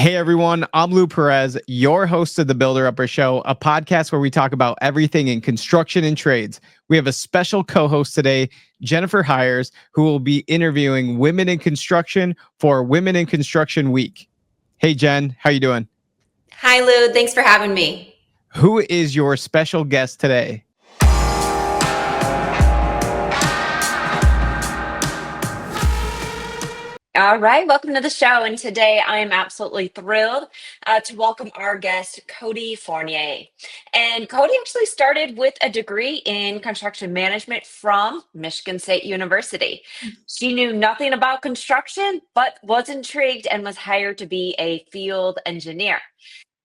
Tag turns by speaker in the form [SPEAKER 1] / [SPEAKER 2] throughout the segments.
[SPEAKER 1] Hey everyone, I'm Lou Perez, your host of the Builder Upper Show, a podcast where we talk about everything in construction and trades. We have a special co-host today, Jennifer Hiers, who will be interviewing women in construction for Women in Construction Week. Hey Jen, how you doing?
[SPEAKER 2] Hi Lou, thanks for having me.
[SPEAKER 1] Who is your special guest today?
[SPEAKER 2] All right, welcome to the show. And today I am absolutely thrilled to welcome our guest, Coty Fournier. And Coty actually started with a degree in construction management from Michigan State University. She knew nothing about construction, but was intrigued and was hired to be a field engineer.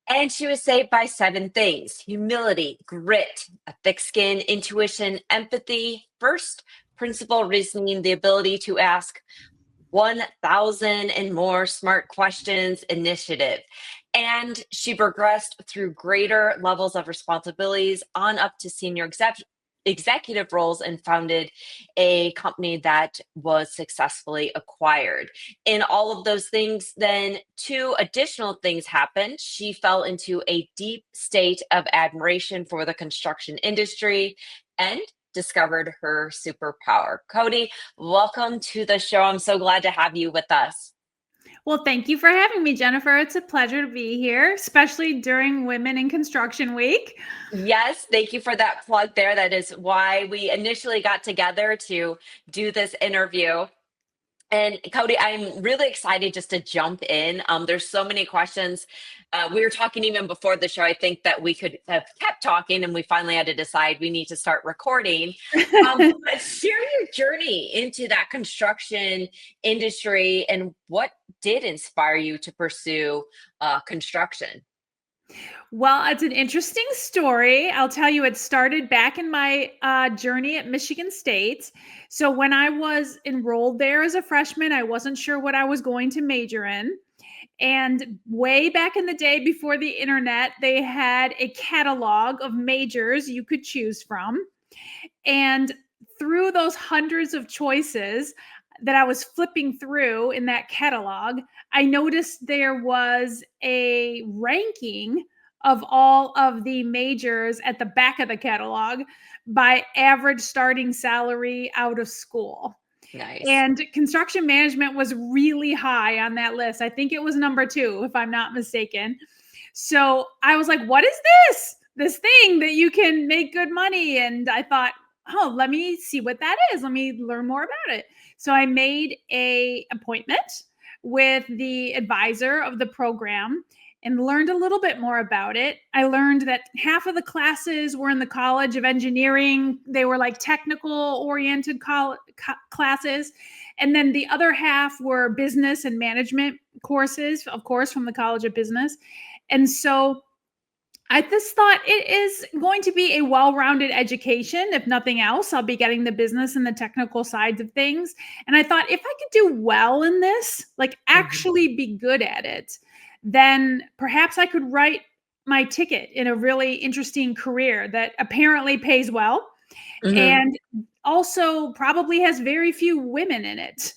[SPEAKER 2] And she was saved by 7 things: humility, grit, a thick skin, intuition, empathy, first principle reasoning, the ability to ask 1,000 and more smart questions, initiative. And she progressed through greater levels of responsibilities on up to senior executive roles and founded a company that was successfully acquired. In all of those things, then 2 additional things happened. She fell into a deep state of admiration for the construction industry and discovered her superpower. Coty, welcome to the show. I'm so glad to have you with us.
[SPEAKER 3] Well, thank you for having me, Jennifer. It's a pleasure to be here, especially during Women in Construction Week.
[SPEAKER 2] Yes, thank you for that plug there. That is why we initially got together to do this interview. And Coty, I'm really excited just to jump in. There's so many questions. We were talking even before the show. I think that we could have kept talking, and we finally had to decide we need to start recording. But share your journey into that construction industry and what did inspire you to pursue construction.
[SPEAKER 3] Well, it's an interesting story. I'll tell you, it started back in my journey at Michigan State. So when I was enrolled there as a freshman, I wasn't sure what I was going to major in. And way back in the day before the internet, they had a catalog of majors you could choose from. And through those hundreds of choices that I was flipping through in that catalog, I noticed there was a ranking of all of the majors at the back of the catalog by average starting salary out of school.
[SPEAKER 2] Nice.
[SPEAKER 3] And construction management was really high on that list. I think it was number 2, if I'm not mistaken. So I was like, what is this? This thing that you can make good money. And I thought, oh, let me see what that is. Let me learn more about it. So I made an appointment with the advisor of the program and learned a little bit more about it. I learned that half of the classes were in the College of Engineering. They were like technical oriented classes. And then the other half were business and management courses, of course, from the College of Business. And so I just thought it is going to be a well-rounded education. If nothing else, I'll be getting the business and the technical sides of things. And I thought if I could do well in this, like actually be good at it, then perhaps I could write my ticket in a really interesting career that apparently pays well and also probably has very few women in it.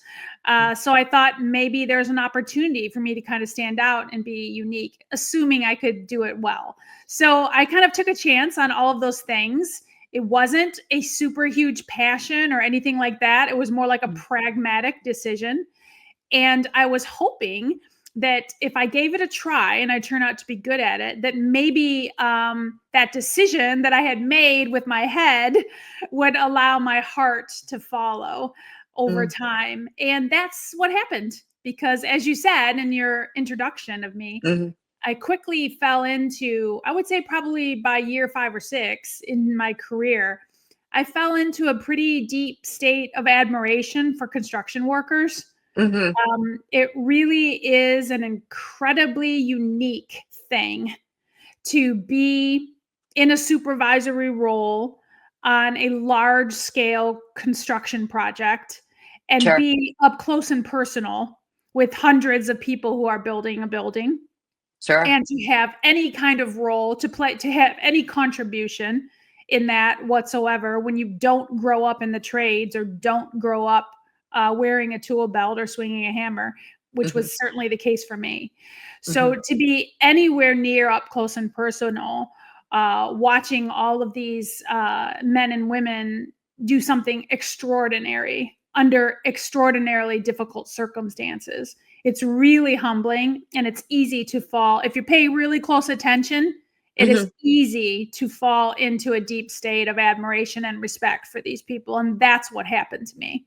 [SPEAKER 3] So I thought maybe there's an opportunity for me to kind of stand out and be unique, assuming I could do it well. So I kind of took a chance on all of those things. It wasn't a super huge passion or anything like that. It was more like a pragmatic decision. And I was hoping that if I gave it a try and I turned out to be good at it, that maybe that decision that I had made with my head would allow my heart to follow over time. And that's what happened, because as you said in your introduction of me, I quickly fell into, I would say probably by year 5 or 6 in my career, I fell into a pretty deep state of admiration for construction workers. It really is an incredibly unique thing to be in a supervisory role on a large scale construction project and be up close and personal with hundreds of people who are building a building. And to have any kind of role to play, to have any contribution in that whatsoever when you don't grow up in the trades or don't grow up wearing a tool belt or swinging a hammer. which was certainly the case for me. So to be anywhere near up close and personal, watching all of these men and women do something extraordinary under extraordinarily difficult circumstances, it's really humbling, and it's easy to fall. If you pay really close attention, it is easy to fall into a deep state of admiration and respect for these people. And that's what happened to me.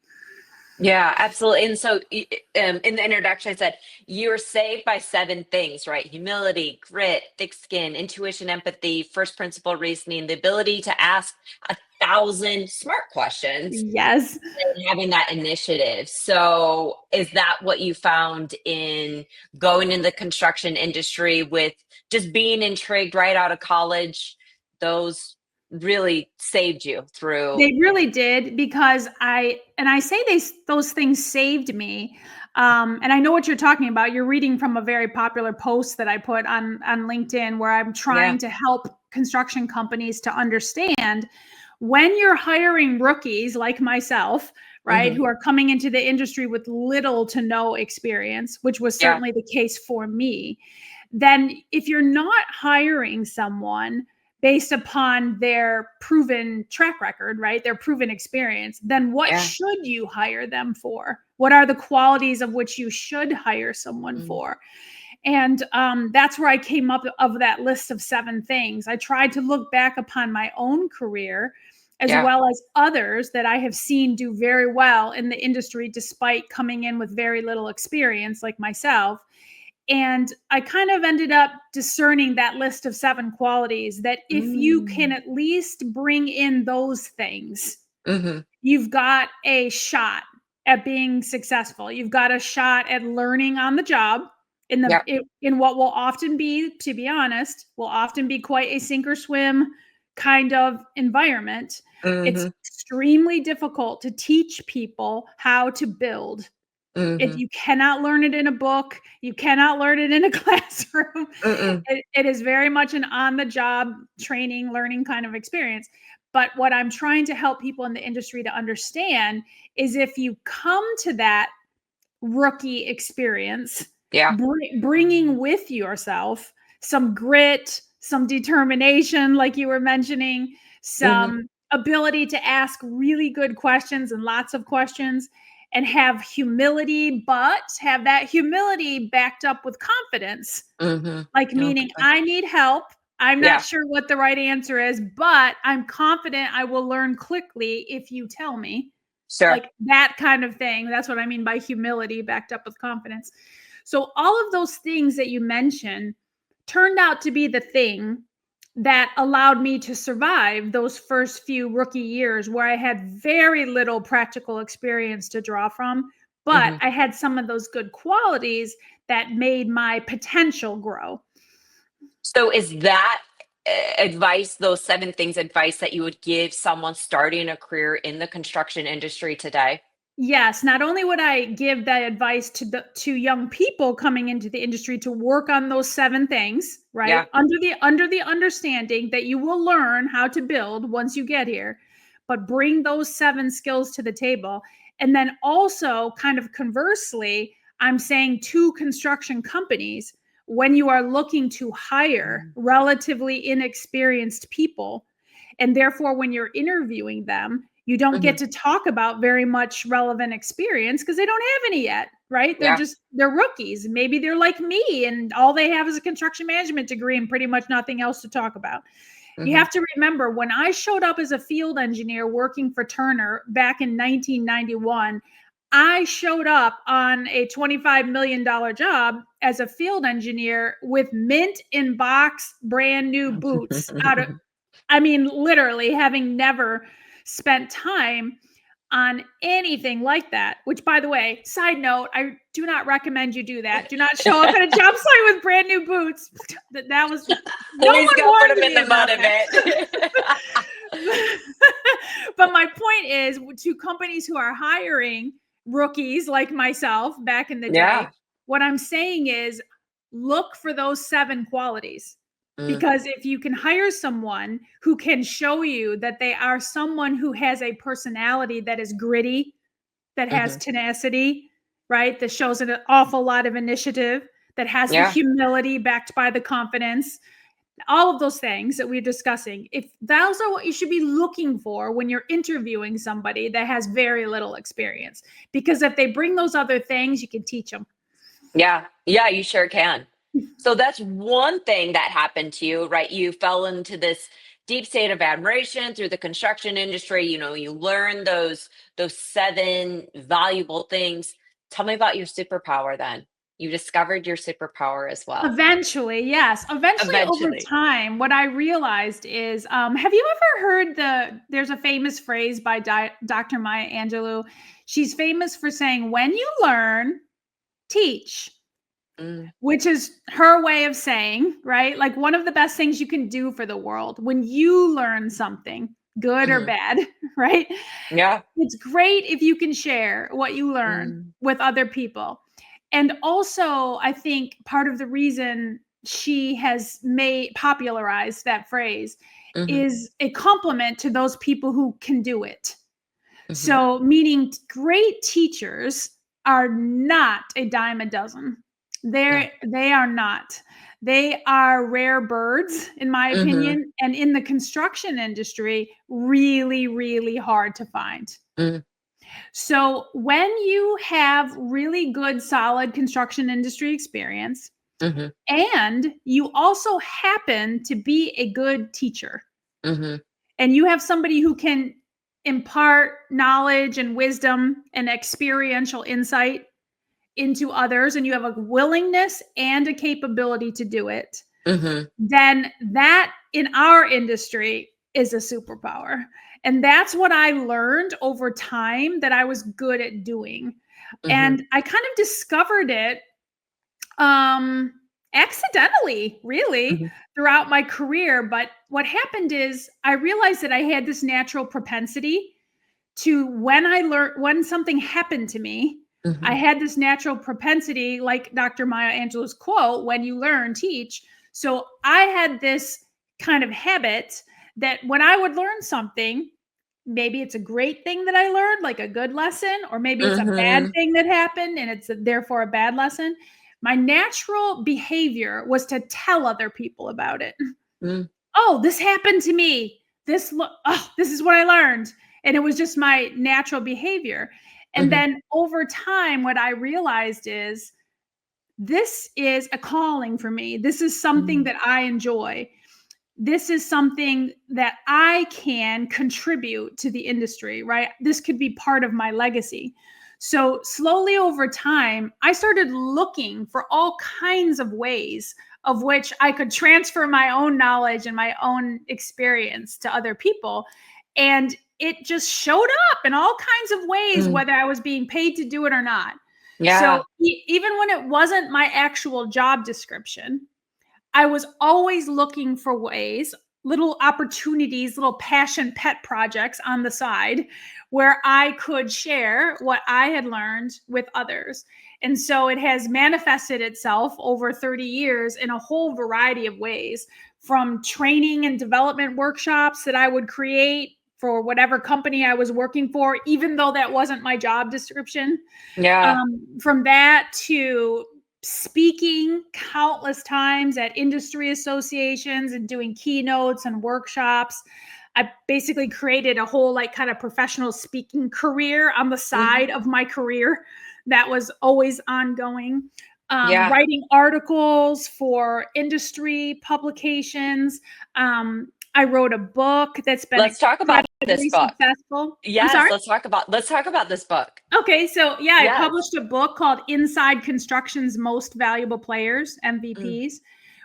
[SPEAKER 2] Yeah, absolutely. And so in the introduction, I said, you're saved by 7 things, right? Humility, grit, thick skin, intuition, empathy, first principle reasoning, the ability to ask 1,000 smart questions,
[SPEAKER 3] Yes.
[SPEAKER 2] and having that initiative. So is that what you found in going in the construction industry with just being intrigued right out of college? Those really saved you through.
[SPEAKER 3] They really did, because I say those things saved me. And I know what you're talking about. You're reading from a very popular post that I put on LinkedIn, where I'm trying to help construction companies to understand, when you're hiring rookies like myself, right, who are coming into the industry with little to no experience, which was certainly the case for me, then if you're not hiring someone based upon their proven track record, right, their proven experience, then what should you hire them for? What are the qualities of which you should hire someone for? And that's where I came up of that list of 7 things. I tried to look back upon my own career, as well as others that I have seen do very well in the industry despite coming in with very little experience, like myself. And I kind of ended up discerning that list of 7 qualities that if you can at least bring in those things, you've got a shot at being successful. You've got a shot at learning on the job in what will often be, to be honest, will often be quite a sink or swim kind of environment. It's extremely difficult to teach people how to build. If you cannot learn it in a book, you cannot learn it in a classroom. It is very much an on-the-job training, learning kind of experience. But what I'm trying to help people in the industry to understand is, if you come to that rookie experience, bringing with yourself some grit, some determination, like you were mentioning, some ability to ask really good questions and lots of questions, and have humility, but have that humility backed up with confidence. Like, meaning, I need help. I'm not sure what the right answer is, but I'm confident I will learn quickly if you tell me. Like that kind of thing. That's what I mean by humility backed up with confidence. So all of those things that you mentioned turned out to be the thing that allowed me to survive those first few rookie years, where I had very little practical experience to draw from, but I had some of those good qualities that made my potential grow.
[SPEAKER 2] So is that advice, those 7 things advice that you would give someone starting a career in the construction industry today?
[SPEAKER 3] Yes, not only would I give that advice to young people coming into the industry to work on those 7 things, right? Under the understanding that you will learn how to build once you get here, but bring those 7 skills to the table. And then also, kind of conversely, I'm saying to construction companies, when you are looking to hire relatively inexperienced people, and therefore when you're interviewing them, you don't get to talk about very much relevant experience because they don't have any yet, right? They're rookies. Maybe they're like me and all they have is a construction management degree and pretty much nothing else to talk about. You have to remember, when I showed up as a field engineer working for Turner back in 1991, I showed up on a $25 million job as a field engineer with mint in box, brand new boots literally having never spent time on anything like that, which, by the way, side note, I do not recommend you do that. Do not show up at a job site with brand new boots. That was no
[SPEAKER 2] Please
[SPEAKER 3] one
[SPEAKER 2] go
[SPEAKER 3] warned
[SPEAKER 2] put them
[SPEAKER 3] me
[SPEAKER 2] in the mud
[SPEAKER 3] about
[SPEAKER 2] of it.
[SPEAKER 3] But my point is, to companies who are hiring rookies like myself back in the day, what I'm saying is, look for those 7 qualities. Because if you can hire someone who can show you that they are someone who has a personality that is gritty, that has tenacity, right? That shows an awful lot of initiative, that has the
[SPEAKER 2] Yeah.
[SPEAKER 3] humility backed by the confidence, all of those things that we're discussing. If those are what you should be looking for when you're interviewing somebody that has very little experience, because if they bring those other things, you can teach them.
[SPEAKER 2] Yeah. Yeah, you sure can. So that's one thing that happened to you, right? You fell into this deep state of admiration through the construction industry. You know, you learned those 7 valuable things. Tell me about your superpower then. You discovered your superpower as well.
[SPEAKER 3] Eventually, yes. Eventually, over
[SPEAKER 2] Eventually.
[SPEAKER 3] time, what I realized is, have you ever heard there's a famous phrase by Dr. Maya Angelou. She's famous for saying, when you learn, teach,
[SPEAKER 2] Mm,
[SPEAKER 3] which is her way of saying, right? Like one of the best things you can do for the world when you learn something, good or
[SPEAKER 2] mhm.
[SPEAKER 3] bad, right?
[SPEAKER 2] Yeah.
[SPEAKER 3] It's great if you can share what you learn
[SPEAKER 2] Mm,
[SPEAKER 3] with other people. And also, I think part of the reason she has popularized that phrase
[SPEAKER 2] mhm,
[SPEAKER 3] is a compliment to those people who can do it.
[SPEAKER 2] mhm.
[SPEAKER 3] So, meaning great teachers are not a dime a dozen.
[SPEAKER 2] No.
[SPEAKER 3] They are not. They are rare birds, in my
[SPEAKER 2] Mhm,
[SPEAKER 3] opinion, and in the construction industry, really, really hard to find.
[SPEAKER 2] mm,
[SPEAKER 3] So, when you have really good, solid construction industry experience,
[SPEAKER 2] mhm,
[SPEAKER 3] and you also happen to be a good teacher,
[SPEAKER 2] mhm.
[SPEAKER 3] and you have somebody who can impart knowledge and wisdom and experiential insight into others, and you have a willingness and a capability to do it,
[SPEAKER 2] Mhm,
[SPEAKER 3] then that in our industry is a superpower. And that's what I learned over time that I was good at doing.
[SPEAKER 2] mhm,
[SPEAKER 3] And I kind of discovered it um accidentally, really,
[SPEAKER 2] mhm,
[SPEAKER 3] throughout my career. But what happened is I realized that I had this natural propensity to, when something happened to me, I
[SPEAKER 2] mhm,
[SPEAKER 3] had this natural propensity, like Dr. Maya Angelou's quote, when you learn, teach. So I had this kind of habit that when I would learn something, maybe it's a great thing that I learned, like a good lesson, or maybe it's a bad
[SPEAKER 2] mhm,
[SPEAKER 3] thing that happened and it's therefore a bad lesson. My natural behavior was to tell other people about it.
[SPEAKER 2] mm,
[SPEAKER 3] Oh, this happened to me. This is what I learned. And it was just my natural behavior. And
[SPEAKER 2] mhm,
[SPEAKER 3] then over time, what I realized is this is a calling for me. This is something
[SPEAKER 2] mm,
[SPEAKER 3] that I enjoy. This is something that I can contribute to the industry, right? This could be part of my legacy. So, slowly over time, I started looking for all kinds of ways of which I could transfer my own knowledge and my own experience to other people. And it just showed up in all kinds of ways,
[SPEAKER 2] mm.
[SPEAKER 3] whether I was being paid to do it or not. So,
[SPEAKER 2] Yeah.
[SPEAKER 3] even when it wasn't my actual job description, I was always looking for ways, little opportunities, little passion pet projects on the side where I could share what I had learned with others. And so it has manifested itself over 30 years in a whole variety of ways, from training and development workshops that I would create for whatever company I was working for, even though that wasn't my job description.
[SPEAKER 2] Yeah.
[SPEAKER 3] From that to speaking countless times at industry associations and doing keynotes and workshops. I basically created a whole like kind of professional speaking career on the
[SPEAKER 2] Mhm.
[SPEAKER 3] side of my career that was always ongoing.
[SPEAKER 2] Yeah.
[SPEAKER 3] Writing articles for industry publications. I wrote a book that's been
[SPEAKER 2] Let's talk about this
[SPEAKER 3] incredibly
[SPEAKER 2] book.
[SPEAKER 3] successful. I'm
[SPEAKER 2] Yes,
[SPEAKER 3] sorry?
[SPEAKER 2] let's talk about this book.
[SPEAKER 3] Okay, so yeah, I
[SPEAKER 2] Yes.
[SPEAKER 3] published a book called Inside Construction's Most Valuable Players,
[SPEAKER 2] Mm,
[SPEAKER 3] MVPs,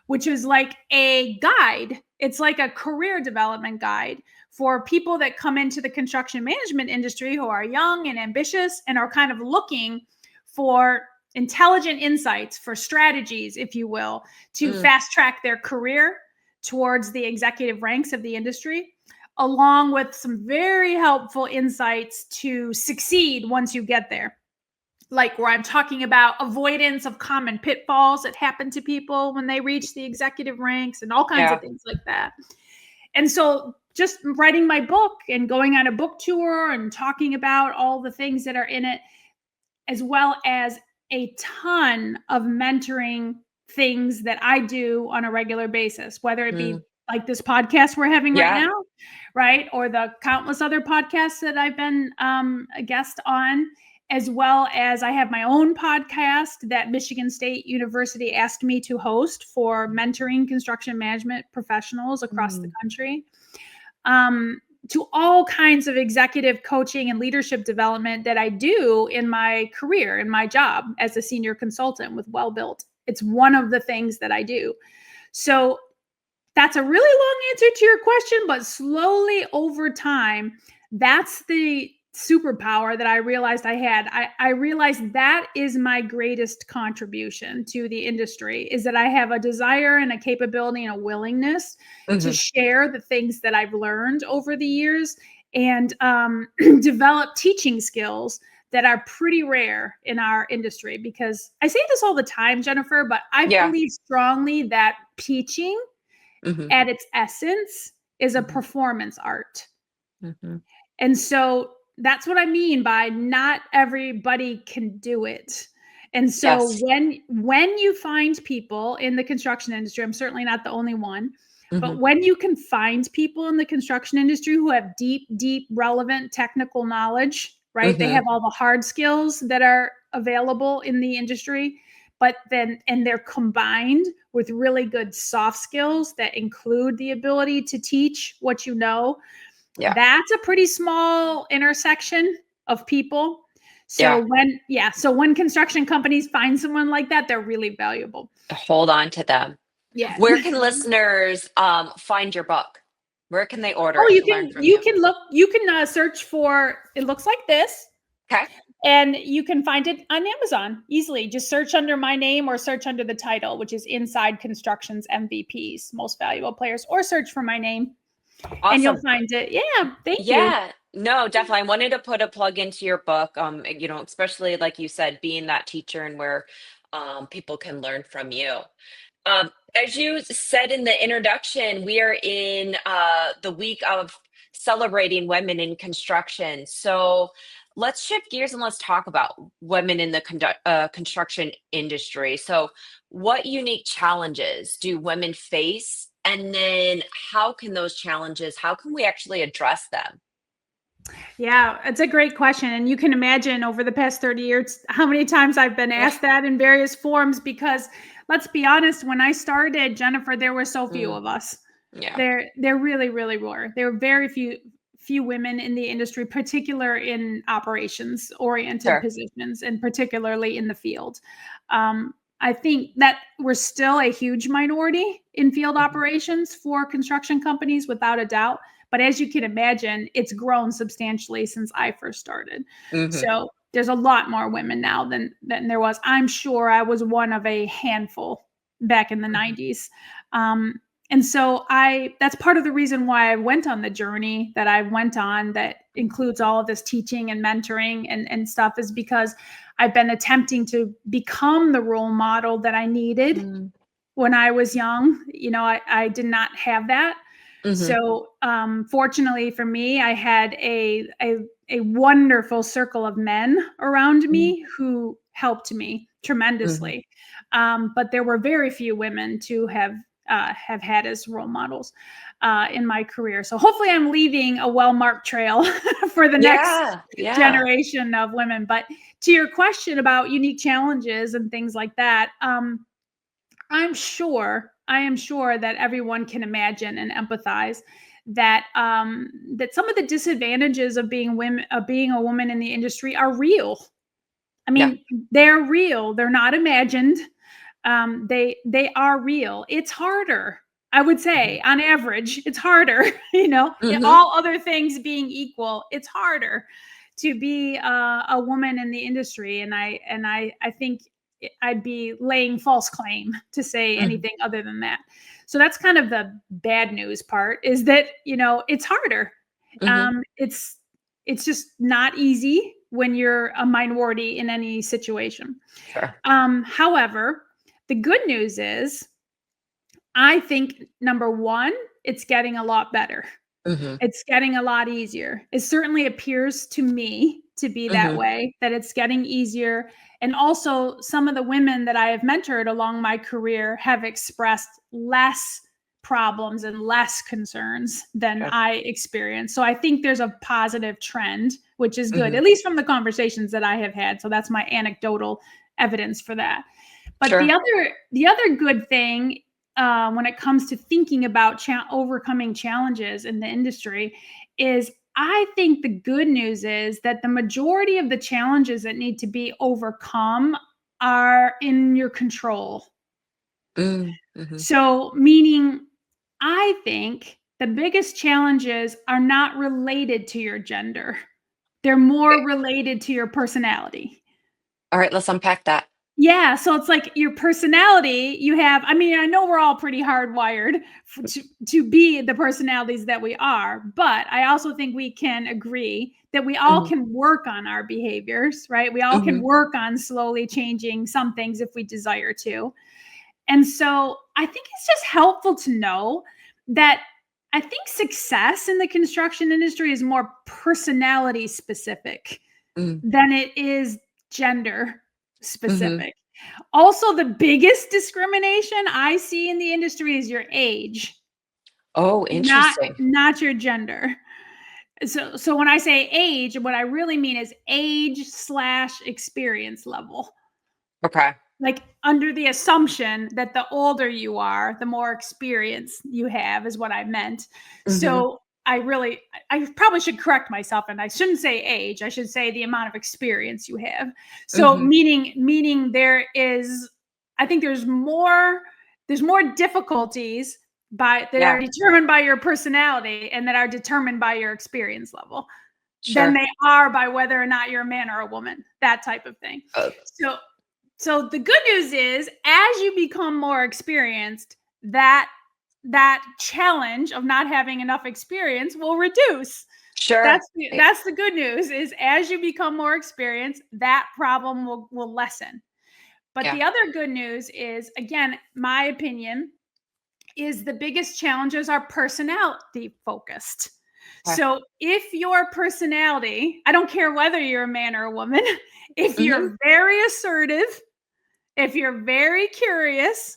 [SPEAKER 3] which is like a guide. It's like a career development guide for people that come into the construction management industry who are young and ambitious and are kind of looking for intelligent insights, for strategies, if you will, to
[SPEAKER 2] mm,
[SPEAKER 3] fast track their career towards the executive ranks of the industry, along with some very helpful insights to succeed once you get there. Like where I'm talking about avoidance of common pitfalls that happen to people when they reach the executive ranks and all kinds of
[SPEAKER 2] yeah.
[SPEAKER 3] things like that. And so just writing my book and going on a book tour and talking about all the things that are in it, as well as a ton of mentoring things that I do on a regular basis, whether it be like this podcast we're having right now, right? Or the countless other podcasts that I've been a guest on, as well as I have my own podcast that Michigan State University asked me to host for mentoring construction management professionals across the country. To all kinds of executive coaching and leadership development that I do in my career, in my job as a senior consultant with WellBuilt. It's one of the things that I do. So that's a really long answer to your question, but slowly over time, that's the superpower that I realized I had. I realized that is my greatest contribution to the industry, is that I have a desire and a capability and a willingness to share the things that I've learned over the years and develop teaching skills that are pretty rare in our industry. Because I say this all the time, Jennifer, but I believe strongly that teaching at its essence is a performance art. And so that's what I mean by not everybody can do it. And so when you find people in the construction industry, I'm certainly not the only one, but when you can find people in the construction industry who have deep, relevant technical knowledge, right? They have all the hard skills that are available in the industry, but then, and they're combined with really good soft skills that include the ability to teach what you know. That's a pretty small intersection of people. So when construction companies find someone like that, they're really valuable.
[SPEAKER 2] Hold on to them.
[SPEAKER 3] Yeah.
[SPEAKER 2] Where can listeners find your book? Where can they order it
[SPEAKER 3] you
[SPEAKER 2] to
[SPEAKER 3] can
[SPEAKER 2] learn from you?
[SPEAKER 3] you can search for, it looks like this.
[SPEAKER 2] Okay.
[SPEAKER 3] And you can find it on Amazon easily. Just search under my name or search under the title, which is Inside Construction's MVPs, Most Valuable Players, or search for my name.
[SPEAKER 2] Awesome.
[SPEAKER 3] And you'll find it. Yeah. Thank you.
[SPEAKER 2] Yeah, no, definitely. I wanted to put a plug into your book, especially like you said, being that teacher and where people can learn from you. As you said in the introduction, we are in the week of celebrating women in construction. So let's shift gears and let's talk about women in the construction industry. So what unique challenges do women face? And then how can we actually address them?
[SPEAKER 3] Yeah, it's a great question. And you can imagine over the past 30 years, how many times I've been asked that in various forms, because let's be honest, when I started, Jennifer, there were so few of us.
[SPEAKER 2] Yeah.
[SPEAKER 3] There really were. There were very few women in the industry, particular in operations oriented positions, and particularly in the field. I think that we're still a huge minority in field operations for construction companies, without a doubt. But as you can imagine, it's grown substantially since I first started. So there's a lot more women now than there was. I'm sure I was one of a handful back in the 90s. And so that's part of the reason why I went on the journey that I went on, that includes all of this teaching and mentoring and stuff, is because I've been attempting to become the role model that I needed when I was young. I did not have that. So fortunately for me, I had a wonderful circle of men around me who helped me tremendously. But there were very few women to have had as role models in my career. So hopefully I'm leaving a well-marked trail for the next generation of women. But to your question about unique challenges and things like that, I am sure that everyone can imagine and empathize that that some of the disadvantages of being a woman in the industry are real. I mean, they're real. They're not imagined. They are real. It's harder, I would say, on average. It's harder. All other things being equal, it's harder to be a woman in the industry. And I think I'd be laying false claim to say anything other than that. So that's kind of the bad news part, is that, it's harder. It's just not easy when you're a minority in any situation. However, the good news is, I think, number one, it's getting a lot better.
[SPEAKER 2] Mhm.
[SPEAKER 3] It's getting a lot easier. It certainly appears to me to be that
[SPEAKER 2] Mhm.
[SPEAKER 3] way, that it's getting easier. And also, some of the women that I have mentored along my career have expressed less problems and less concerns than
[SPEAKER 2] Good.
[SPEAKER 3] I experienced. So I think there's a positive trend, which is good,
[SPEAKER 2] Mhm.
[SPEAKER 3] at least from the conversations that I have had. So that's my anecdotal evidence for that. But
[SPEAKER 2] Sure.
[SPEAKER 3] the other good thing when it comes to thinking about overcoming challenges in the industry is I think the good news is that the majority of the challenges that need to be overcome are in your control.
[SPEAKER 2] Mhm.
[SPEAKER 3] So, meaning, I think the biggest challenges are not related to your gender, they're more related to your personality.
[SPEAKER 2] All right, let's unpack that.
[SPEAKER 3] Yeah, so it's like your personality, you have I mean, I know we're all pretty hardwired to be the personalities that we are, but I also think we can agree that we all
[SPEAKER 2] Mhm.
[SPEAKER 3] can work on our behaviors, right? We all can
[SPEAKER 2] Mhm.
[SPEAKER 3] work on slowly changing some things if we desire to. And so I think it's just helpful to know that I think success in the construction industry is more personality specific
[SPEAKER 2] Mm.
[SPEAKER 3] than it is gender
[SPEAKER 2] Mhm.
[SPEAKER 3] specific. Also, the biggest discrimination I see in the industry is your age,
[SPEAKER 2] Oh, interesting.
[SPEAKER 3] not your gender. So when I say age, what I really mean is age slash experience level.
[SPEAKER 2] Okay.
[SPEAKER 3] Like under the assumption that the older you are, the more experience you have is what I meant.
[SPEAKER 2] Mhm.
[SPEAKER 3] So I probably should correct myself and I shouldn't say age. I should say the amount of experience you have. So
[SPEAKER 2] Mhm.
[SPEAKER 3] meaning I think there's more difficulties that are
[SPEAKER 2] Yeah,
[SPEAKER 3] determined by your personality and that are determined by your experience level than
[SPEAKER 2] sure.
[SPEAKER 3] they are by whether or not you're a man or a woman, that type of thing.
[SPEAKER 2] Uh,
[SPEAKER 3] So so the good news is as you become more experienced, that challenge of not having enough experience will reduce.
[SPEAKER 2] sure.
[SPEAKER 3] That's the good news is as you become more experienced, that problem will lessen. But
[SPEAKER 2] Yeah.
[SPEAKER 3] the other good news is, again, my opinion is the biggest challenges are personality focused.
[SPEAKER 2] Okay.
[SPEAKER 3] So if your personality, I don't care whether you're a man or a woman, if
[SPEAKER 2] Mhm.
[SPEAKER 3] you're very assertive, if you're very curious,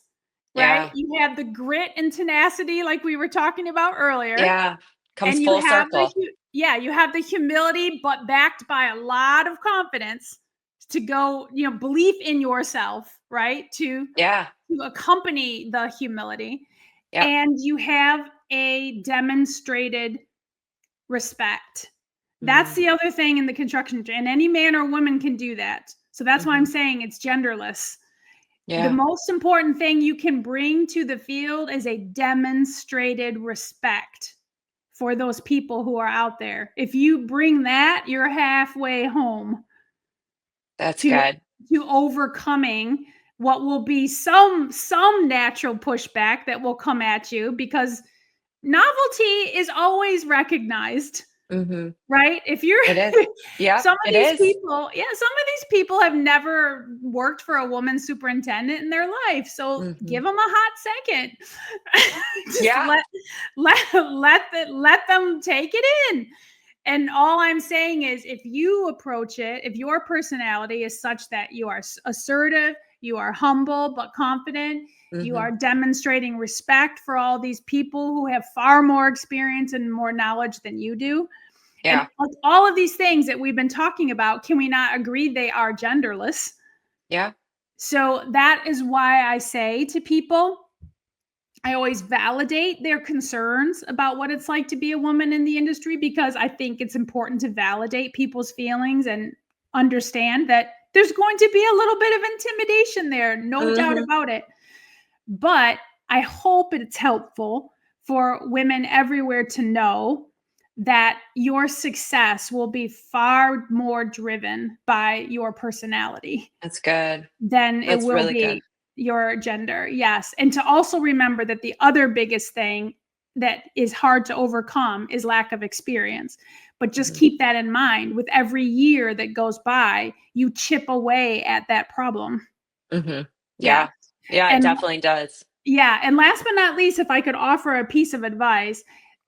[SPEAKER 3] right?
[SPEAKER 2] Yeah.
[SPEAKER 3] You have the grit and tenacity like we were talking about earlier,
[SPEAKER 2] Yeah. Comes
[SPEAKER 3] and
[SPEAKER 2] full circle.
[SPEAKER 3] you have the humility but backed by a lot of confidence to go, belief in yourself, right?
[SPEAKER 2] Yeah.
[SPEAKER 3] To accompany the humility,
[SPEAKER 2] Yep.
[SPEAKER 3] and you have a demonstrated respect. That's
[SPEAKER 2] Mm.
[SPEAKER 3] the other thing in the construction, and any man or woman can do that. So that's why I'm
[SPEAKER 2] Mhm.
[SPEAKER 3] saying it's genderless. The
[SPEAKER 2] Yeah.
[SPEAKER 3] most important thing you can bring to the field is a demonstrated respect for those people who are out there. If you bring that, you're halfway home
[SPEAKER 2] That's
[SPEAKER 3] to
[SPEAKER 2] good.
[SPEAKER 3] overcoming what will be some natural pushback that will come at you because novelty is always recognized.
[SPEAKER 2] Mhm.
[SPEAKER 3] Right? If you're
[SPEAKER 2] It is. Yep,
[SPEAKER 3] some of
[SPEAKER 2] it
[SPEAKER 3] these
[SPEAKER 2] is.
[SPEAKER 3] people, yeah, some of these people have never worked for a woman superintendent in their life. So
[SPEAKER 2] Mhm.
[SPEAKER 3] give them a hot second. Just
[SPEAKER 2] Yeah.
[SPEAKER 3] let them take it in. And all I'm saying is if you approach it, if your personality is such that you are assertive, you are humble but confident, you
[SPEAKER 2] Mhm.
[SPEAKER 3] are demonstrating respect for all these people who have far more experience and more knowledge than you do, and
[SPEAKER 2] Yeah.
[SPEAKER 3] all of these things that we've been talking about, can we not agree they are genderless?
[SPEAKER 2] Yeah.
[SPEAKER 3] So that is why I say to people, I always validate their concerns about what it's like to be a woman in the industry because I think it's important to validate people's feelings and understand that there's going to be a little bit of intimidation there, no doubt
[SPEAKER 2] Mhm.
[SPEAKER 3] about it. But I hope it's helpful for women everywhere to know that your success will be far more driven by your personality
[SPEAKER 2] That's good.
[SPEAKER 3] than it
[SPEAKER 2] That's
[SPEAKER 3] will
[SPEAKER 2] really good.
[SPEAKER 3] be your gender. Yes. And to also remember that the other biggest thing that is hard to overcome is lack of experience. But just
[SPEAKER 2] Mhm.
[SPEAKER 3] keep that in mind. With every year that goes by, you chip away at that problem.
[SPEAKER 2] Mhm.
[SPEAKER 3] Yeah.
[SPEAKER 2] Yeah. Yeah, it
[SPEAKER 3] And
[SPEAKER 2] definitely does.
[SPEAKER 3] yeah, and last but not least, if I could offer a piece of advice,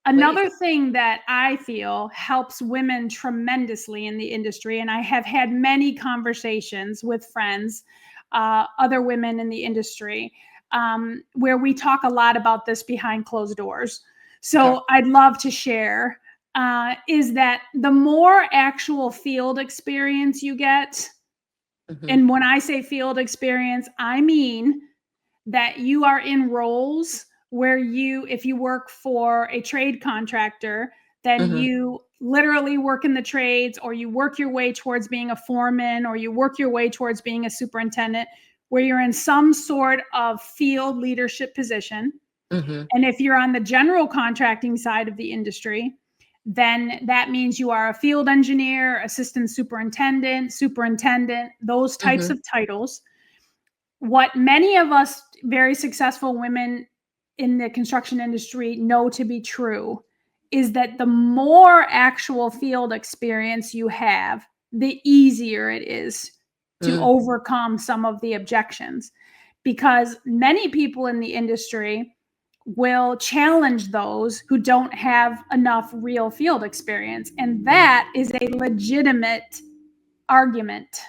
[SPEAKER 3] Another thing that I feel helps women tremendously in the industry, and I have had many conversations with friends, other women in the industry, where we talk a lot about this behind closed doors. So I'd love to share, is that the more actual field experience you get, and when I say field experience, I mean that you are in roles where if you work for a trade contractor, then you literally work in the trades, or you work your way towards being a foreman, or you work your way towards being a superintendent, where you're in some sort of field leadership position. And if you're on the general contracting side of the industry, then that means you are a field engineer, assistant superintendent, those types of titles. What many of us very successful women in the construction industry know to be true is that the more actual field experience you have, the easier it is to overcome some of the objections, because many people in the industry will challenge those who don't have enough real field experience. And that is a legitimate argument.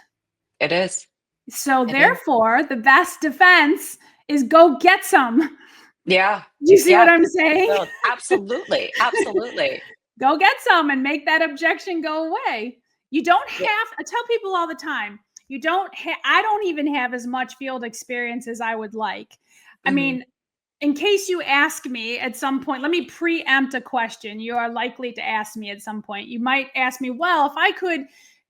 [SPEAKER 2] It is.
[SPEAKER 3] So therefore, the best defense is go get some.
[SPEAKER 2] Yeah.
[SPEAKER 3] You see what I'm saying?
[SPEAKER 2] Absolutely. Absolutely.
[SPEAKER 3] Go get some and make that objection go away. You don't have, I tell people all the time, I don't even have as much field experience as I would like. I mean, in case you ask me at some point, let me preempt a question you are likely to ask me at some point. You might ask me, well, if I could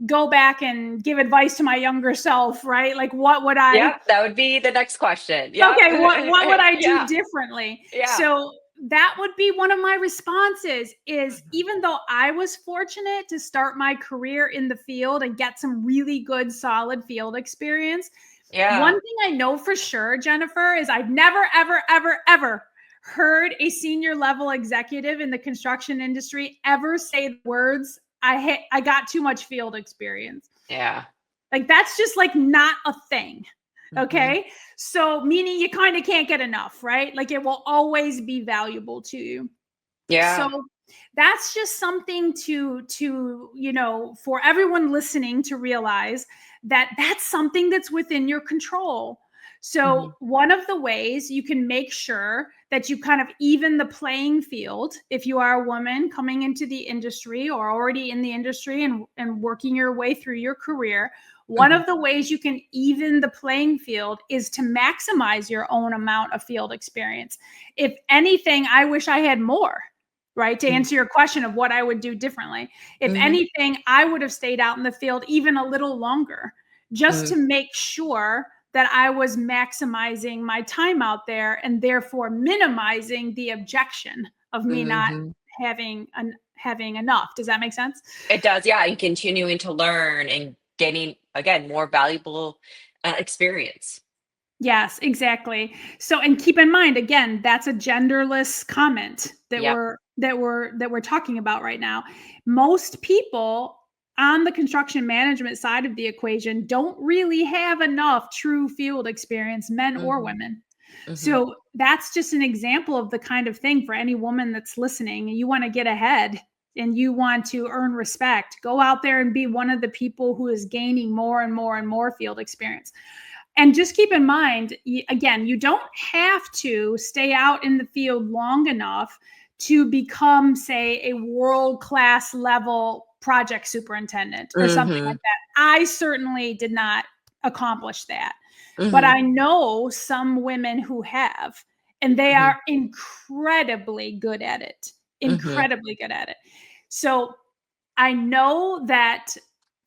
[SPEAKER 3] go back and give advice to my younger self, right? Like, what would I?
[SPEAKER 2] Yeah, that would be the next question. Yeah.
[SPEAKER 3] Okay, what would I do differently?
[SPEAKER 2] Yeah.
[SPEAKER 3] So that would be one of my responses is, even though I was fortunate to start my career in the field and get some really good, solid field experience, one thing I know for sure, Jennifer, is I've never, ever, ever, ever heard a senior level executive in the construction industry ever say the words, I got too much field experience.
[SPEAKER 2] Yeah.
[SPEAKER 3] Like, that's just like not a thing. Okay. So meaning you kind of can't get enough, right? Like, it will always be valuable to you.
[SPEAKER 2] Yeah.
[SPEAKER 3] So that's just something to, for everyone listening to realize that that's something that's within your control. So one of the ways you can make sure that you kind of even the playing field, if you are a woman coming into the industry or already in the industry and working your way through your career, one of the ways you can even the playing field is to maximize your own amount of field experience. If anything, I wish I had more, right? To answer your question of what I would do differently. If anything, I would have stayed out in the field even a little longer, just to make sure that I was maximizing my time out there and therefore minimizing the objection of me not having enough. Does that make sense?
[SPEAKER 2] It does. Yeah. And continuing to learn and getting, again, more valuable experience.
[SPEAKER 3] Yes, exactly. So, and keep in mind, again, that's a genderless comment that we're talking about right now. Most people on the construction management side of the equation don't really have enough true field experience, men or women. So that's just an example of the kind of thing for any woman that's listening. You want to get ahead and you want to earn respect. Go out there and be one of the people who is gaining more and more and more field experience. And just keep in mind, again, you don't have to stay out in the field long enough to become, say, a world-class level project superintendent or something like that. I certainly did not accomplish that. But I know some women who have, and they are incredibly good at it, incredibly good at it. So I know that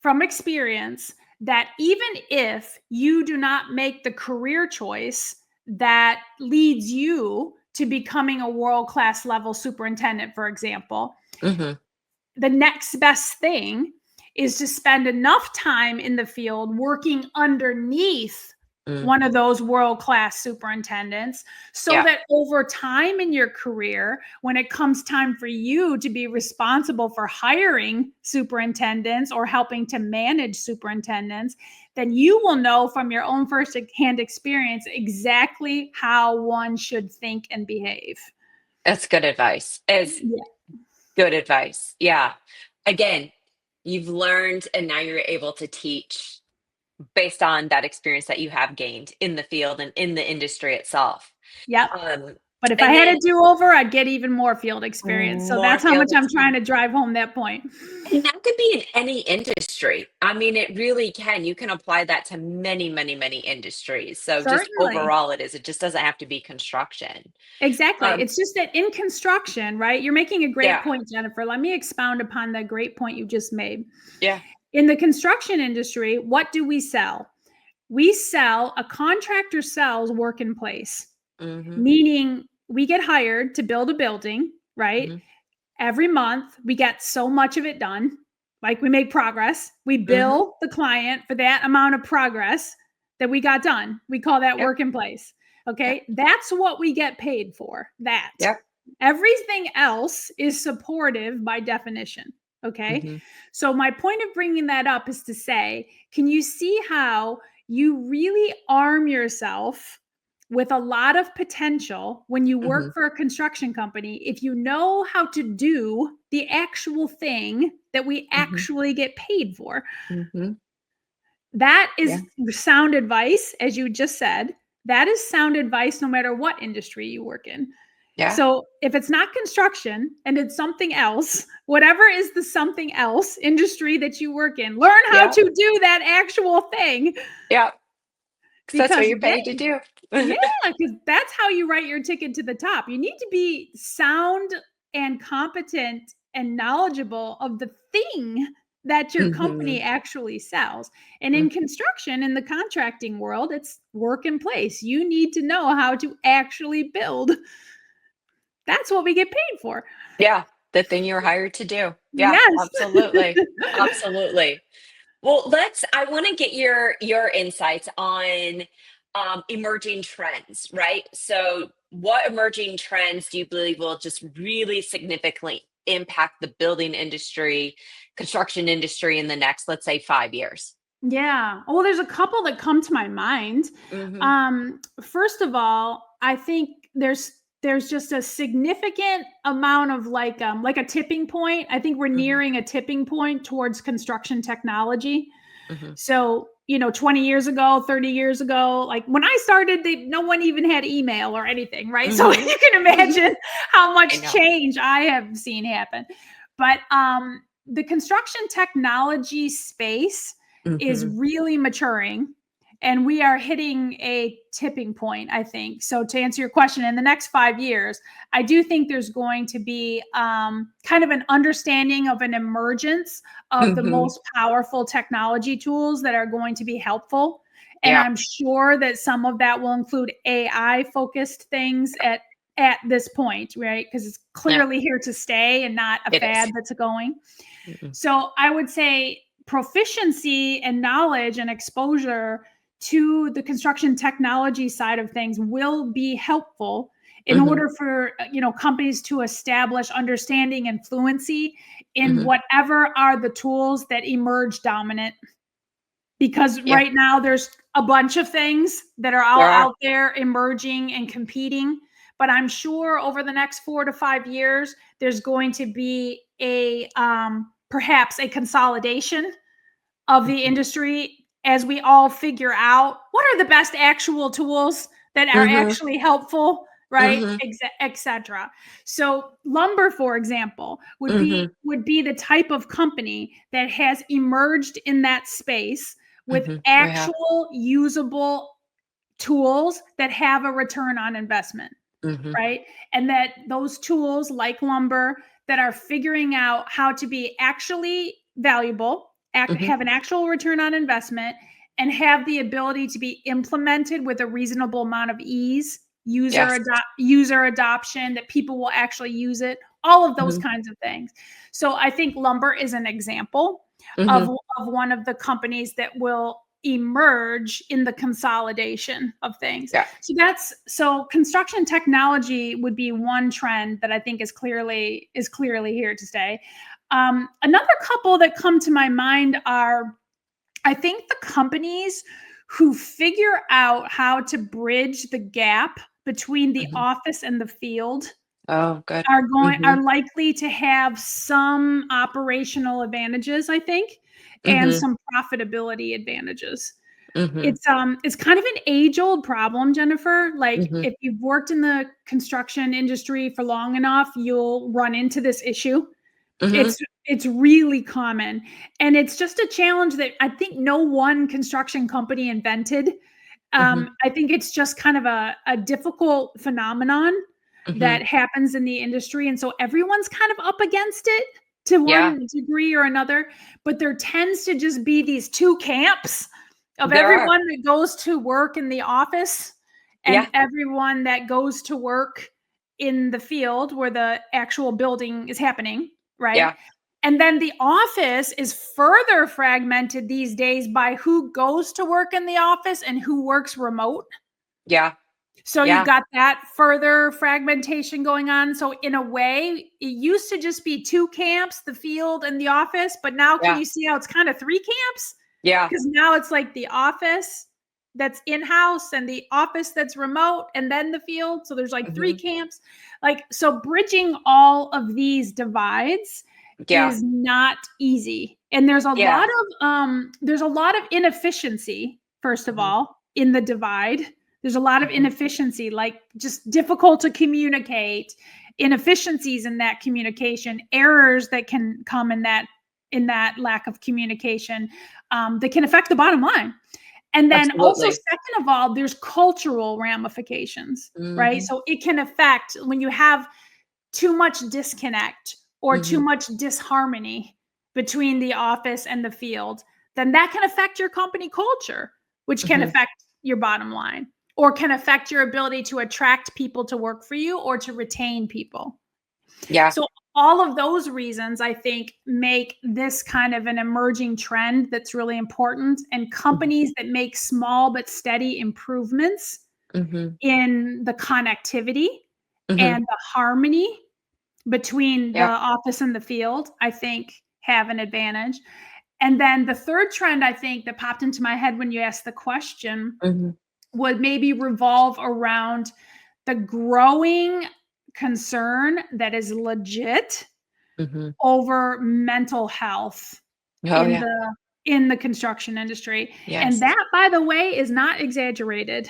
[SPEAKER 3] from experience, that even if you do not make the career choice that leads you to becoming a world-class level superintendent, for example, the next best thing is to spend enough time in the field working underneath one of those world-class superintendents so that over time in your career, when it comes time for you to be responsible for hiring superintendents or helping to manage superintendents, then you will know from your own first-hand experience exactly how one should think and behave.
[SPEAKER 2] That's good advice. It's
[SPEAKER 3] Yeah.
[SPEAKER 2] good advice. Yeah. Again, you've learned and now you're able to teach based on that experience that you have gained in the field and in the industry itself.
[SPEAKER 3] Yep.
[SPEAKER 2] Um,
[SPEAKER 3] But if I
[SPEAKER 2] and
[SPEAKER 3] had
[SPEAKER 2] then
[SPEAKER 3] a do-over, I'd get even more field experience. So
[SPEAKER 2] more
[SPEAKER 3] that's how much
[SPEAKER 2] field
[SPEAKER 3] I'm trying
[SPEAKER 2] experience.
[SPEAKER 3] to drive home that point.
[SPEAKER 2] And that could be in any industry. I mean, it really can. You can apply that to many, many, many industries. So just
[SPEAKER 3] Certainly.
[SPEAKER 2] overall it is. It just doesn't have to be construction.
[SPEAKER 3] Exactly.
[SPEAKER 2] Um,
[SPEAKER 3] It's just that in construction, right? You're making a great
[SPEAKER 2] yeah.
[SPEAKER 3] point, Jennifer. Let me expound upon the great point you just made.
[SPEAKER 2] Yeah.
[SPEAKER 3] In the construction industry, what do we sell? A contractor sells work in place,
[SPEAKER 2] Mhm.
[SPEAKER 3] meaning we get hired to build a building, right?
[SPEAKER 2] Mhm.
[SPEAKER 3] Every month, we get so much of it done. Like we make progress. We
[SPEAKER 2] Mhm.
[SPEAKER 3] bill the client for that amount of progress that we got done. We call that
[SPEAKER 2] Yep.
[SPEAKER 3] work in place.
[SPEAKER 2] Yep.
[SPEAKER 3] Okay. That's what we get paid for. That.
[SPEAKER 2] Yep.
[SPEAKER 3] Everything else is supportive by definition. Okay.
[SPEAKER 2] Mhm.
[SPEAKER 3] So, my point of bringing that up is to say, can you see how you really arm yourself with a lot of potential when you
[SPEAKER 2] Mhm.
[SPEAKER 3] work for a construction company if you know how to do the actual thing that we
[SPEAKER 2] Mhm.
[SPEAKER 3] actually get paid for?
[SPEAKER 2] Mhm.
[SPEAKER 3] That
[SPEAKER 2] Yeah.
[SPEAKER 3] is sound advice, as you just said. That is sound advice no matter what industry you work in.
[SPEAKER 2] Yeah.
[SPEAKER 3] So if it's not construction and it's something else, whatever is the something else industry that you work in, learn how
[SPEAKER 2] Yeah.
[SPEAKER 3] to do that actual thing
[SPEAKER 2] Yeah. 'Cause that's what
[SPEAKER 3] because
[SPEAKER 2] you're paid to do.
[SPEAKER 3] yeah, because that's how you write your ticket to the top. You need to be sound and competent and knowledgeable of the thing that your company
[SPEAKER 2] Mhm.
[SPEAKER 3] actually sells. And in
[SPEAKER 2] Mhm.
[SPEAKER 3] construction, in the contracting world, it's work in place. You need to know how to actually build. That's what we get paid for.
[SPEAKER 2] Yeah. The thing you were hired to do. Yeah.
[SPEAKER 3] Yes.
[SPEAKER 2] Absolutely. Absolutely. Well, I want to get your insights on emerging trends, right? So, what emerging trends do you believe will just really significantly impact the building industry, construction industry in the next, let's say, 5 years?
[SPEAKER 3] Yeah. Well, there's a couple that come to my mind.
[SPEAKER 2] Hmm.
[SPEAKER 3] First of all, I think there's just a significant amount of like a tipping point. I think we're
[SPEAKER 2] Hmm.
[SPEAKER 3] nearing a tipping point towards construction technology.
[SPEAKER 2] Hmm.
[SPEAKER 3] So, 20 years ago, 30 years ago, like when I started, no one even had email or anything, right? So
[SPEAKER 2] Hmm.
[SPEAKER 3] you can imagine how
[SPEAKER 2] I
[SPEAKER 3] much
[SPEAKER 2] know.
[SPEAKER 3] change I have seen happen. But the construction technology space is
[SPEAKER 2] Hmm.
[SPEAKER 3] really maturing and we are hitting a tipping point, I think. So to answer your question, in the next 5 years, I do think there's going to be kind of an understanding of an emergence of the
[SPEAKER 2] Hmm.
[SPEAKER 3] most powerful technology tools that are going to be helpful. And
[SPEAKER 2] Yeah.
[SPEAKER 3] I'm sure that some of that will include AI focused things at this point, right? Because it's
[SPEAKER 2] Yeah.
[SPEAKER 3] clearly here to stay and not a
[SPEAKER 2] It
[SPEAKER 3] fad
[SPEAKER 2] is.
[SPEAKER 3] that's going.
[SPEAKER 2] Mhm.
[SPEAKER 3] So I would say proficiency and knowledge and exposure to the construction technology side of things will be helpful in
[SPEAKER 2] Mhm.
[SPEAKER 3] order for companies to establish understanding and fluency in
[SPEAKER 2] Mhm.
[SPEAKER 3] whatever are the tools that emerge dominant, because
[SPEAKER 2] Yeah.
[SPEAKER 3] right now there's a bunch of things that are all
[SPEAKER 2] There are.
[SPEAKER 3] out there emerging and competing, but I'm sure over the next 4 to 5 years there's going to be a perhaps a consolidation of the
[SPEAKER 2] Mhm.
[SPEAKER 3] industry as we all figure out what are the best actual tools that are
[SPEAKER 2] Mhm.
[SPEAKER 3] actually helpful, right?
[SPEAKER 2] Mhm.
[SPEAKER 3] Etc. So lumber, for example, would be
[SPEAKER 2] Mhm.
[SPEAKER 3] would be the type of company that has emerged in that space with
[SPEAKER 2] Mhm. We have.
[SPEAKER 3] actual usable tools that have a return on investment,
[SPEAKER 2] Mhm.
[SPEAKER 3] right? And that those tools like lumber that are figuring out how to be actually valuable,
[SPEAKER 2] Mhm.
[SPEAKER 3] have an actual return on investment, and have the ability to be implemented with a reasonable amount of ease,
[SPEAKER 2] Yes.
[SPEAKER 3] user adoption, that people will actually use it, all of those
[SPEAKER 2] Mhm.
[SPEAKER 3] kinds of things. So I think lumber is an example of,
[SPEAKER 2] Mhm.
[SPEAKER 3] of one of the companies that will emerge in the consolidation of things.
[SPEAKER 2] Yeah.
[SPEAKER 3] So construction technology would be one trend that I think is clearly here to stay. Another couple that come to my mind are, I think, the companies who figure out how to bridge the gap between the
[SPEAKER 2] Mhm.
[SPEAKER 3] office and the field
[SPEAKER 2] Oh, good.
[SPEAKER 3] are likely to have some operational advantages, I think, and
[SPEAKER 2] Mm-hmm.
[SPEAKER 3] some profitability advantages.
[SPEAKER 2] Mm-hmm.
[SPEAKER 3] It's kind of an age-old problem, Jennifer. Like
[SPEAKER 2] Mm-hmm.
[SPEAKER 3] if you've worked in the construction industry for long enough, you'll run into this issue.
[SPEAKER 2] Mm-hmm.
[SPEAKER 3] It's really common, and it's just a challenge that I think no one construction company invented.
[SPEAKER 2] Mm-hmm.
[SPEAKER 3] I think it's just kind of a difficult phenomenon
[SPEAKER 2] Mm-hmm.
[SPEAKER 3] that happens in the industry, and so everyone's kind of up against it to
[SPEAKER 2] Yeah,
[SPEAKER 3] one degree or another. But there tends to just be these two camps of
[SPEAKER 2] there are.
[SPEAKER 3] everyone that goes to work in the office and
[SPEAKER 2] Yeah,
[SPEAKER 3] everyone that goes to work in the field where the actual building is happening, right?
[SPEAKER 2] yeah,
[SPEAKER 3] And then the office is further fragmented these days by who goes to work in the office and who works remote.
[SPEAKER 2] yeah,
[SPEAKER 3] So you've
[SPEAKER 2] yeah,
[SPEAKER 3] got that further fragmentation going on. So in a way, it used to just be two camps, the field and the office, but now can
[SPEAKER 2] yeah,
[SPEAKER 3] you see how it's kind of three camps?
[SPEAKER 2] yeah.
[SPEAKER 3] Because now it's like the office that's in-house and the office that's remote and then the field. So there's like three
[SPEAKER 2] Mm-hmm.
[SPEAKER 3] camps. Like, so bridging all of these divides
[SPEAKER 2] Yeah,
[SPEAKER 3] is not easy. And
[SPEAKER 2] yeah.
[SPEAKER 3] there's a lot of inefficiency, first of
[SPEAKER 2] Mm-hmm.
[SPEAKER 3] all, in the divide. There's a lot of
[SPEAKER 2] Mm-hmm.
[SPEAKER 3] inefficiency, like just difficult to communicate, inefficiencies in that communication, errors that can come in that lack of communication, that can affect the bottom line. And then also,
[SPEAKER 2] Absolutely.
[SPEAKER 3] second of all, there's cultural ramifications, right?
[SPEAKER 2] Mm-hmm.
[SPEAKER 3] So it can affect when you have too much disconnect or too
[SPEAKER 2] Mm-hmm.
[SPEAKER 3] much disharmony between the office and the field, then that can affect your company culture, which can
[SPEAKER 2] Mm-hmm.
[SPEAKER 3] affect your bottom line or can affect your ability to attract people to work for you or to retain people.
[SPEAKER 2] Yeah.
[SPEAKER 3] So all of those reasons, I think, make this kind of an emerging trend that's really important. And
[SPEAKER 2] Mm-hmm.
[SPEAKER 3] companies that make small but steady improvements
[SPEAKER 2] Mm-hmm.
[SPEAKER 3] in the connectivity
[SPEAKER 2] Mm-hmm.
[SPEAKER 3] and the harmony between the
[SPEAKER 2] Yeah.
[SPEAKER 3] office and the field, I think, have an advantage. And then the third trend, I think, that popped into my head when you asked the question
[SPEAKER 2] Mm-hmm.
[SPEAKER 3] would maybe revolve around the growing concern that is legit
[SPEAKER 2] Mm-hmm.
[SPEAKER 3] over mental health
[SPEAKER 2] Oh,
[SPEAKER 3] in
[SPEAKER 2] yeah.
[SPEAKER 3] the construction industry. And
[SPEAKER 2] Yes.
[SPEAKER 3] that, by the way, is not exaggerated.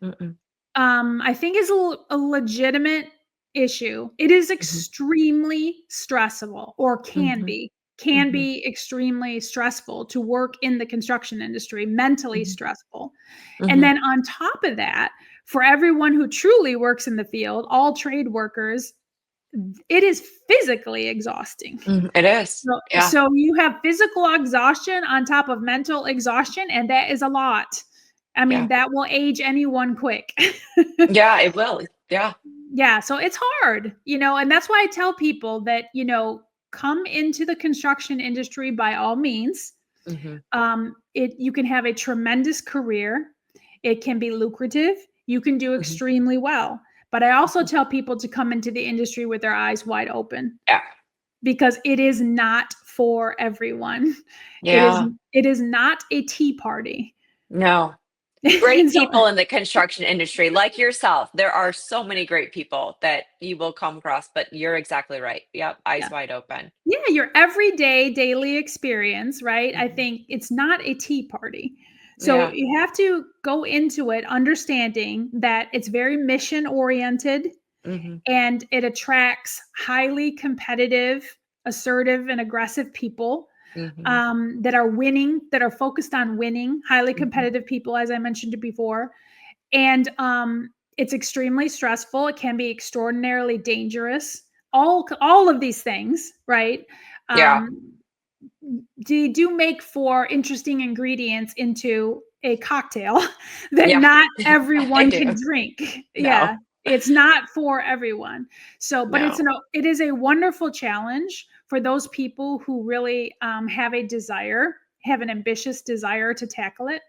[SPEAKER 2] Mm-mm.
[SPEAKER 3] I think is a legitimate issue. It is
[SPEAKER 2] Mm-hmm.
[SPEAKER 3] extremely stressful, or
[SPEAKER 2] Mm-hmm.
[SPEAKER 3] can
[SPEAKER 2] Mm-hmm.
[SPEAKER 3] be extremely stressful to work in the construction industry, mentally
[SPEAKER 2] Mm-hmm.
[SPEAKER 3] stressful. And
[SPEAKER 2] Mm-hmm.
[SPEAKER 3] then on top of that, for everyone who truly works in the field, all trade workers, it is physically exhausting.
[SPEAKER 2] Mm-hmm. It is.
[SPEAKER 3] So,
[SPEAKER 2] Yeah.
[SPEAKER 3] so you have physical exhaustion on top of mental exhaustion, and that is a lot. I mean,
[SPEAKER 2] Yeah.
[SPEAKER 3] that will age anyone quick.
[SPEAKER 2] Yeah, it will. Yeah.
[SPEAKER 3] Yeah, so it's hard, and that's why I tell people that, come into the construction industry by all means.
[SPEAKER 2] Mm-hmm.
[SPEAKER 3] You can have a tremendous career. It can be lucrative. You can do
[SPEAKER 2] Mm-hmm.
[SPEAKER 3] extremely well. But I also tell people to come into the industry with their eyes wide open
[SPEAKER 2] Yeah.
[SPEAKER 3] because it is not for everyone. It is
[SPEAKER 2] Yeah.
[SPEAKER 3] it is not a tea party.
[SPEAKER 2] No. Great
[SPEAKER 3] And so
[SPEAKER 2] people in the construction industry, like yourself. There are so many great people that you will come across, but you're exactly right. Yep. Eyes
[SPEAKER 3] yeah.
[SPEAKER 2] wide open.
[SPEAKER 3] Yeah, your everyday daily experience, right? I
[SPEAKER 2] Mm-hmm.
[SPEAKER 3] think it's not a tea party. So
[SPEAKER 2] Yeah.
[SPEAKER 3] you have to go into it understanding that it's very mission oriented
[SPEAKER 2] Mm-hmm.
[SPEAKER 3] and it attracts highly competitive, assertive, and aggressive people,
[SPEAKER 2] Mm-hmm.
[SPEAKER 3] that are winning, that are focused on winning, highly
[SPEAKER 2] Mm-hmm.
[SPEAKER 3] competitive people, as I mentioned before. And it's extremely stressful. It can be extraordinarily dangerous. All of these things, right?
[SPEAKER 2] Yeah.
[SPEAKER 3] Um, do make for interesting ingredients into a cocktail that
[SPEAKER 2] Yeah.
[SPEAKER 3] not
[SPEAKER 2] I
[SPEAKER 3] everyone can
[SPEAKER 2] do.
[SPEAKER 3] drink.
[SPEAKER 2] No.
[SPEAKER 3] Yeah, it's not for everyone. So, but
[SPEAKER 2] No.
[SPEAKER 3] it is a wonderful challenge for those people who really have an ambitious desire to tackle it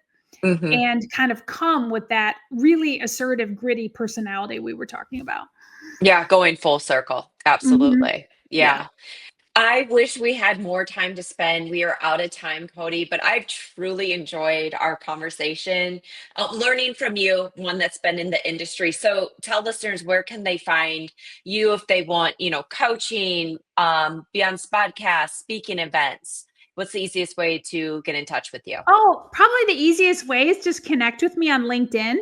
[SPEAKER 2] Mm-hmm.
[SPEAKER 3] and kind of come with that really assertive, gritty personality we were talking about.
[SPEAKER 2] Yeah. Going full circle.
[SPEAKER 3] Mhm.
[SPEAKER 2] Absolutely.
[SPEAKER 3] Yeah.
[SPEAKER 2] Yeah. I wish we had more time to spend. We are out of time, Cody, but I've truly enjoyed our conversation, learning from you, one that's been in the industry. So tell listeners, where can they find you if they want, coaching, be on podcasts, speaking events? What's the easiest way to get in touch with you?
[SPEAKER 3] Oh, probably the easiest way is just connect with me on LinkedIn.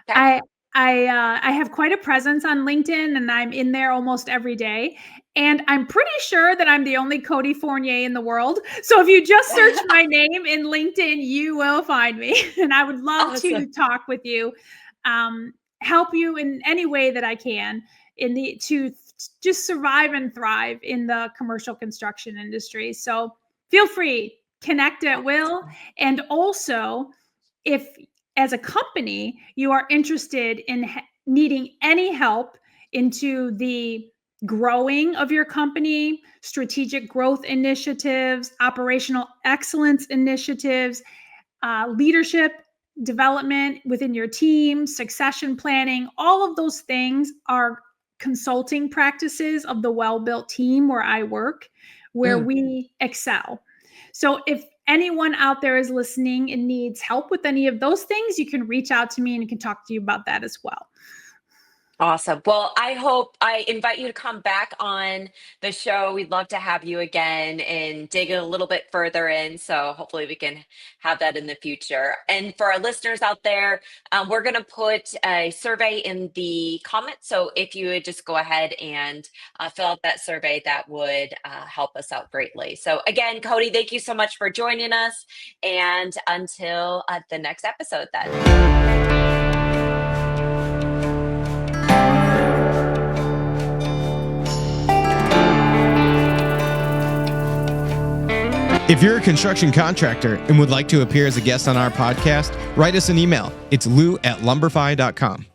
[SPEAKER 2] Okay.
[SPEAKER 3] I have quite a presence on LinkedIn, and I'm in there almost every day. And I'm pretty sure that I'm the only Coty Fournier in the world. So if you just search my name in LinkedIn, you will find me. And I would love to
[SPEAKER 2] Awesome.
[SPEAKER 3] talk with you, help you in any way that I can to just survive and thrive in the commercial construction industry. So feel free, connect at will. And also, if as a company you are interested in needing any help into the growing of your company, strategic growth initiatives, operational excellence initiatives, leadership development within your team, succession planning, all of those things are consulting practices of the well-built team where I work, where we excel. So if anyone out there is listening and needs help with any of those things, you can reach out to me and I can talk to you about that as well.
[SPEAKER 2] Awesome. Well, I invite you to come back on the show. We'd love to have you again and dig a little bit further in. So hopefully we can have that in the future. And for our listeners out there, we're going to put a survey in the comments. So if you would just go ahead and fill out that survey, that would help us out greatly. So again, Coty, thank you so much for joining us. And until the next episode then.
[SPEAKER 1] If you're a construction contractor and would like to appear as a guest on our podcast, write us an email. It's lou@lumberfy.com.